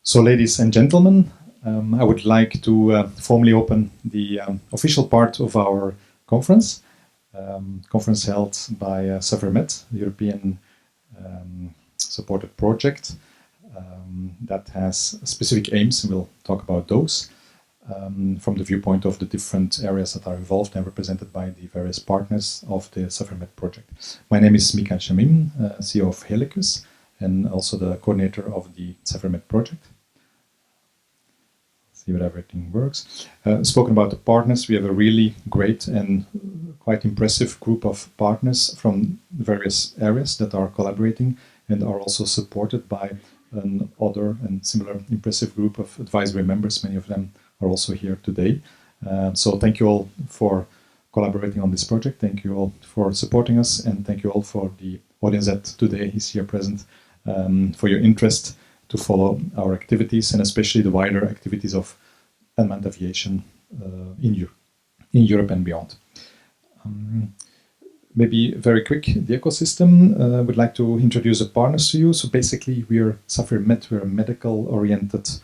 So, ladies and gentlemen, I would like to formally open the official part of our conference. Conference held by SAFIR-Med, the European supported project that has specific aims, and we'll talk about those from the viewpoint of the different areas that are involved and represented by the various partners of the SAFIR-Med project. My name is Mikael Shamim, CEO of Helicus, and also the coordinator of the SAFIR-Med project. See whether everything works. Spoken about the partners, we have a really great and quite impressive group of partners from various areas that are collaborating and are also supported by another and similar impressive group of advisory members. Many of them are also here today. So thank you all for collaborating on this project. Thank you all for supporting us, and thank you all for the audience that today is here present, for your interest to follow our activities, and especially the wider activities of unmanned aviation in Europe and beyond. Maybe very quick, the ecosystem. I would like to introduce the partners to you. So basically, we are SAFIR-Med, we're a medical-oriented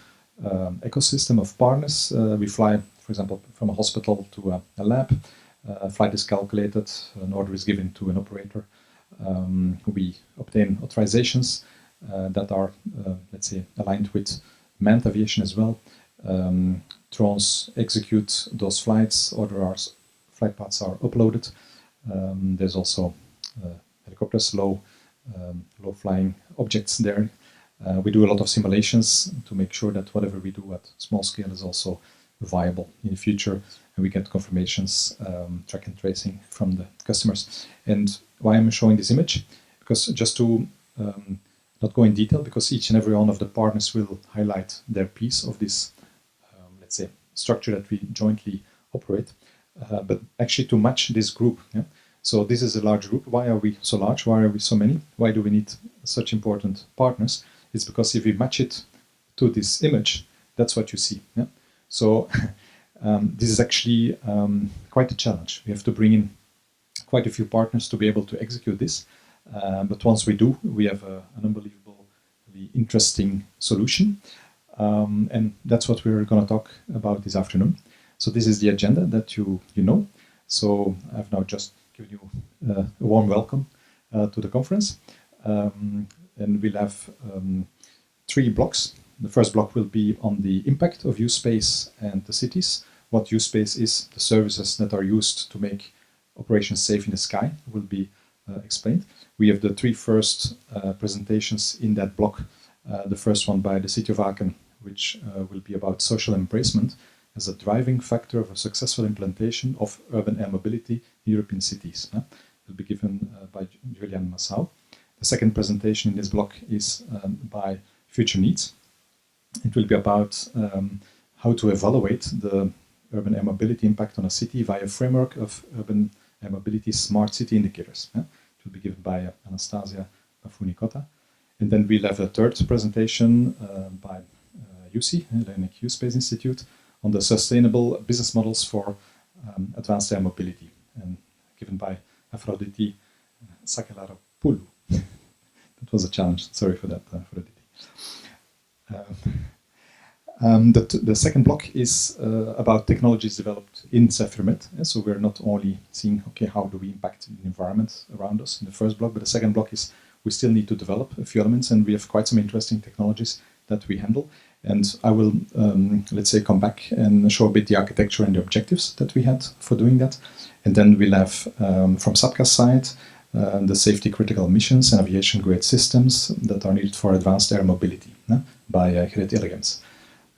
ecosystem of partners. We fly, for example, from a hospital to a lab. Flight is calculated, an order is given to an operator. We obtain authorizations that are, let's say, aligned with manned aviation as well. Drones execute those flights, flight paths are uploaded. There's also helicopters, low flying objects there. We do a lot of simulations to make sure that whatever we do at small scale is also viable in the future, and we get confirmations, track and tracing from the customers. And why I'm showing this image? Because just to not go in detail, because each and every one of the partners will highlight their piece of this, let's say, structure that we jointly operate, but actually to match this group. Yeah? So this is a large group. Why are we so large? Why are we so many? Why do we need such important partners? It's because if we match it to this image, that's what you see. Yeah? So this is actually quite a challenge. We have to bring in quite a few partners to be able to execute this. But once we do, we have an unbelievably interesting solution. And that's what we're going to talk about this afternoon. So this is the agenda that you know. So I've now just given you a warm welcome to the conference. And we'll have 3 blocks. The first block will be on the impact of U-Space and the cities. What U-Space is, the services that are used to make operations safe in the sky will be explained. We have the 3 first presentations in that block. The first one by the city of Aachen, which will be about social embracement as a driving factor of a successful implementation of urban air mobility in European cities. It will be given by Julian Massau. The second presentation in this block is by Future Needs. It will be about how to evaluate the urban air mobility impact on a city via a framework of urban air mobility smart city indicators. It will be given by Anastasia Bafuni-Cotta. And then we'll have a third presentation by UC, Hellenic U-Space Institute, on the sustainable business models for advanced air mobility, and given by Aphrodite Sakelaropoulou. That was a challenge. Sorry for that, Aphrodite. The second block is about technologies developed in SAFIR-Med. So we're not only seeing, okay, how do we impact the environment around us in the first block, but the second block is we still need to develop a few elements, and we have quite some interesting technologies that we handle. And I will, let's say, come back and show a bit the architecture and the objectives that we had for doing that. And then we'll have, from SAPCA's side, the safety critical missions and aviation grade systems that are needed for advanced air mobility by Great Elegance.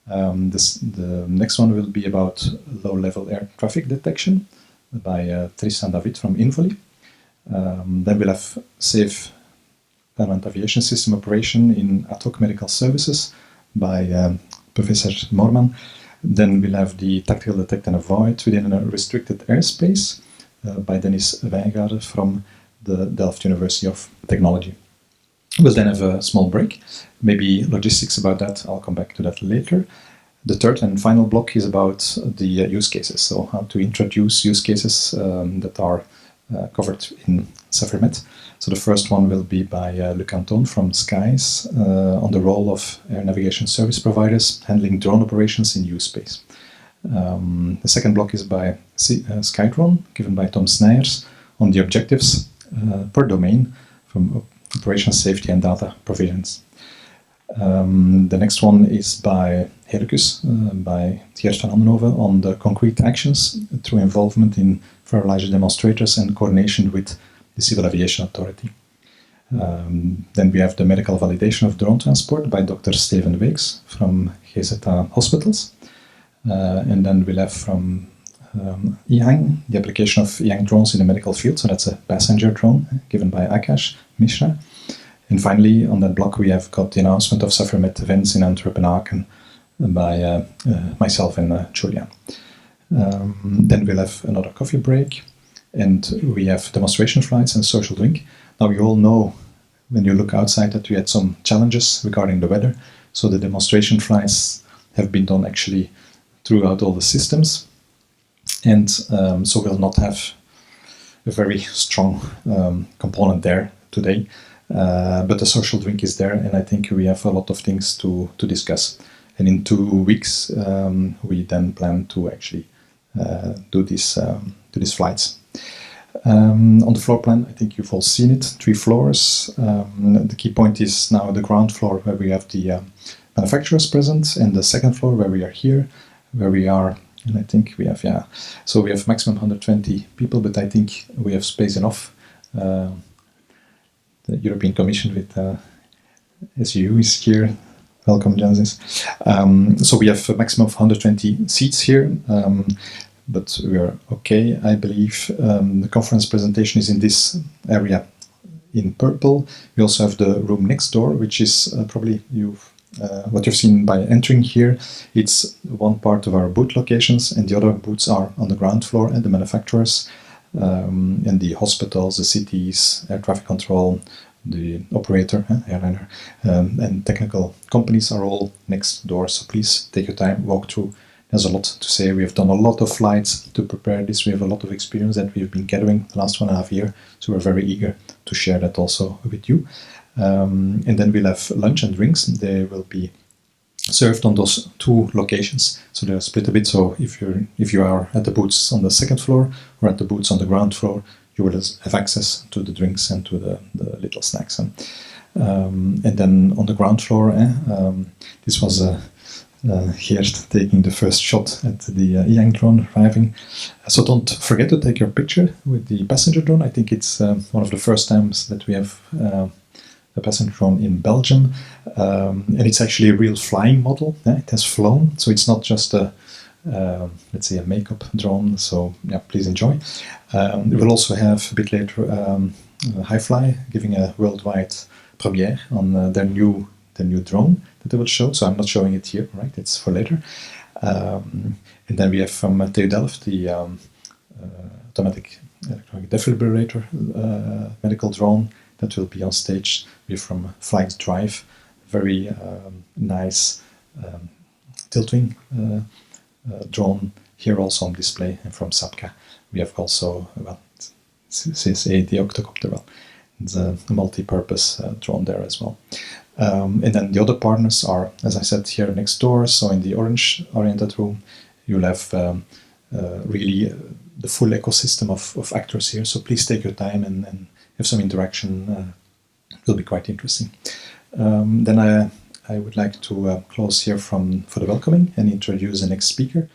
The next one will be about low-level air traffic detection by Tristan David from Involi. Then we'll have safe unmanned aviation system operation in ad hoc medical services by Professor Morman. Then we'll have the tactical detect and avoid within a restricted airspace by Dennis Wijngaarden from the Delft University of Technology. We'll then have a small break, maybe logistics about that. I'll come back to that later. The third and final block is about the use cases. So how to introduce use cases that are covered in SAFIR-Med. So the first one will be by Luc Anton from Skies on the role of air navigation service providers handling drone operations in U-space. The second block is by Skydrone, given by Tom Snijers, on the objectives per domain from operations safety and data provisions. The next one is by Helicus, by Geert van Andenhoven, on the concrete actions through involvement in fertilizer demonstrators and coordination with the Civil Aviation Authority. Then we have the medical validation of drone transport by Dr. Steven Weeks from GZA Hospitals. And then we'll have from EHang, the application of EHang drones in the medical field, so that's a passenger drone given by Akash Mishra. And finally, on that block, we have got the announcement of SAFIR-Med events in Antwerp and Aachen by myself and Julia. Then we'll have another coffee break, and we have demonstration flights and social drink. Now, you all know, when you look outside, that we had some challenges regarding the weather, so the demonstration flights have been done actually throughout all the systems, and so we'll not have a very strong component there today. But the social drink is there, and I think we have a lot of things to discuss. And in 2 weeks, we then plan to actually do these flights. On the floor plan, I think you've all seen it, 3 floors. The key point is now the ground floor, where we have the manufacturers present, and the second floor, where we are here, where we are, and I think we have, so we have maximum 120 people, but I think we have space enough. The European Commission with SU is here. Welcome, Genesis. So we have a maximum of 120 seats here, but we are okay, I believe. The conference presentation is in this area in purple. We also have the room next door, which is probably what you've seen by entering here. It's one part of our booth locations, and the other booths are on the ground floor, and the manufacturers, and the hospitals, the cities, air traffic control, the operator, airliner, and technical companies are all next door. So please take your time, walk through. There's a lot to say. We have done a lot of flights to prepare this. We have a lot of experience that we've been gathering the last 1.5 years. So we're very eager to share that also with you. And then we'll have lunch and drinks. They will be served on those 2 locations. So they're split a bit. So if you are at the booths on the second floor or at the booths on the ground floor, you will have access to the drinks and to the little snacks. And then on the ground floor, this was Geert taking the first shot at the EHang drone arriving. So don't forget to take your picture with the passenger drone. I think it's one of the first times that we have a passenger drone in Belgium. And it's actually a real flying model. It has flown, so it's not just a let's say a makeup drone. So yeah, please enjoy. We will also have a bit later Highfly giving a worldwide premiere on their new drone that they will show. So I'm not showing it here, right? It's for later. And then we have from TU Delft the automatic electronic defibrillator medical drone that will be on stage. We have from Flight Drive, very nice tilting drone here also on display. And from Sapka we have also, well, CSA, the octocopter, well, it's a multi-purpose drone there as well. And then the other partners are, as I said, here next door. So in the orange oriented room, you'll have really the full ecosystem of actors here. So please take your time and have some interaction. It will be quite interesting. Then I would like to close here for the welcoming and introduce the next speaker.